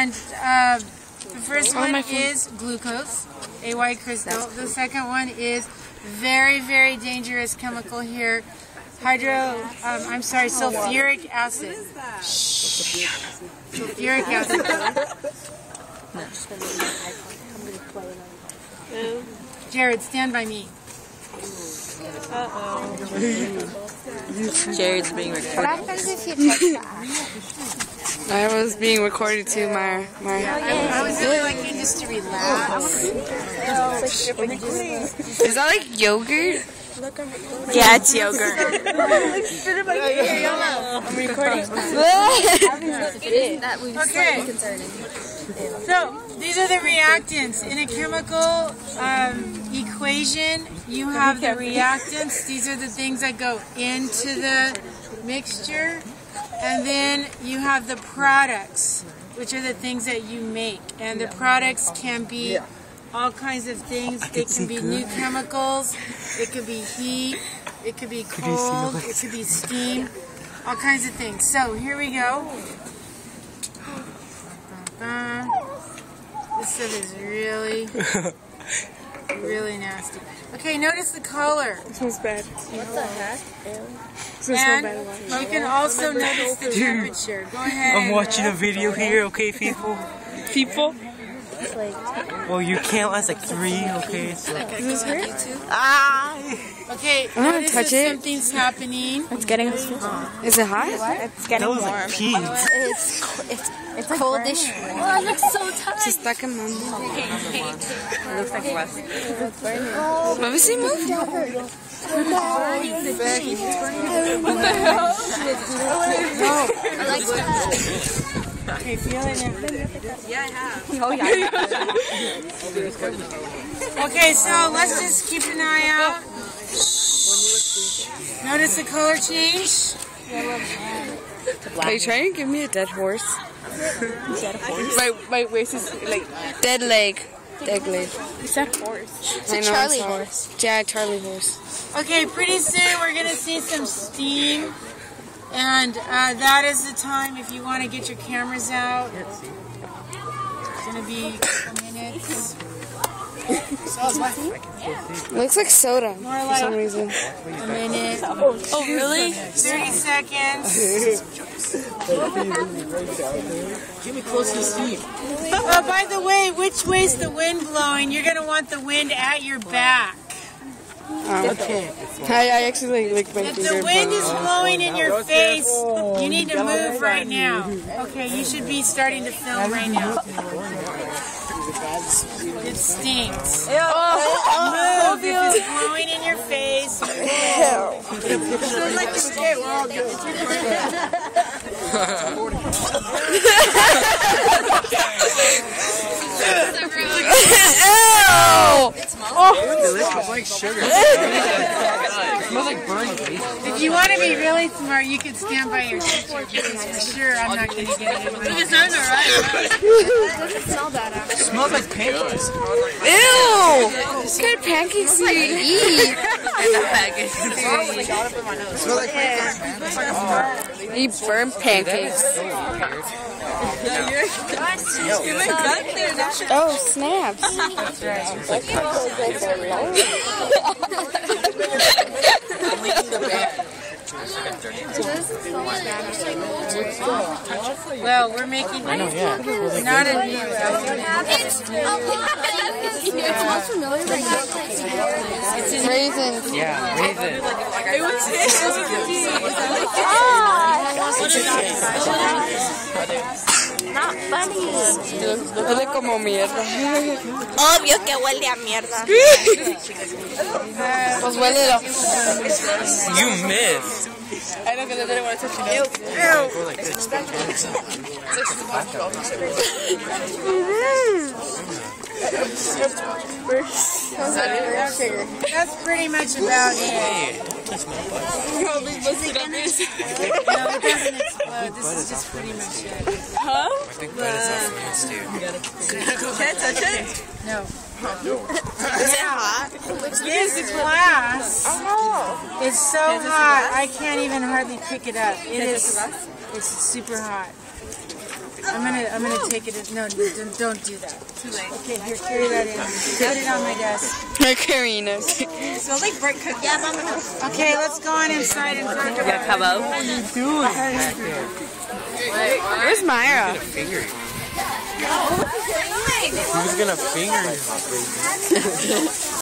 And the first one is glucose, AY crystal. The second one is very, very dangerous chemical here, sulfuric acid. Sulfuric acid. Jared, stand by me. Jared's being recorded. What happens if you touch that? I was being recorded too, Mara. I was really liking just to relax. Is that like yogurt? Yeah, it's yogurt. I'm recording. Okay. So, these are the reactants. In a chemical equation, you have the reactants. These are the things that go into the mixture. And then you have the products, which are the things that you make. And the products can be all kinds of things. They can be new chemicals. It could be heat. It could be cold. It could be steam. All kinds of things. So here we go. This stuff is really, really nasty. Okay, notice the color. It smells bad. What the heck? And you can also notice the temperature. Go ahead. I'm watching a video here, okay, people? People? Well, you count as like 3, okay? So. Okay, I wanna notice touch if it. something's happening. It's getting. Is it hot? It's getting That was warm. like pee. It's coldish. Oh, it looks so tight. It's stuck in my mouth. It looks like rust. Let me see move. I like that. Okay, feel it now. Yeah, I have. Oh, yeah. Okay, so let's just keep an eye out. Notice the color change. Are you trying to give me a dead horse? Dead horse. My waist is like dead leg. Dead leg. It's that horse. It's a Charlie horse. Yeah, Charlie horse. Okay, pretty soon we're going to see some steam. And that is the time if you want to get your cameras out. It's going to be a couple minutes. Looks like soda More for like some reason. a minute. Oh, really? 30 seconds. Get me close to the steam. Oh, by the way, which way's the wind blowing? You're going to want the wind at your back. Okay. I actually like my If finger. the wind is blowing in your face, you need to move right now. Okay, you should be starting to film right now. It stinks. Move if it's blowing in your face. Delicious like sugar. It smells like burnt bacon. If you want to be really smart, you could stand by your teacher because for sure I'm not going to get it. It sounds alright. It doesn't smell bad, It smells like pancakes. Ew! What kind of pancakes do you eat? It smells like pancakes, man. You burn pancakes. Oh, snaps. Well, we're making not a new It smells familiar, but It's in Raisins. Yeah, raisins. not funny. Huele como mierda. Obvio que huele a mierda. Pues huélelo. You missed. I know because I didn't want to touch That's pretty much about it. No, it doesn't explode. This is just pretty much it. Can't touch it? No. Is it hot? This glass is so hot, I can't even hardly pick it up. It's super hot. I'm gonna take it. No, don't do that. Too late. Okay, here, carry that in. Put it on my desk. They're carrying us. Smells like brick cookies. Yeah, vámonos. Okay, let's go on inside and talk about it. What are you doing? Where's Myra? Who's gonna finger you?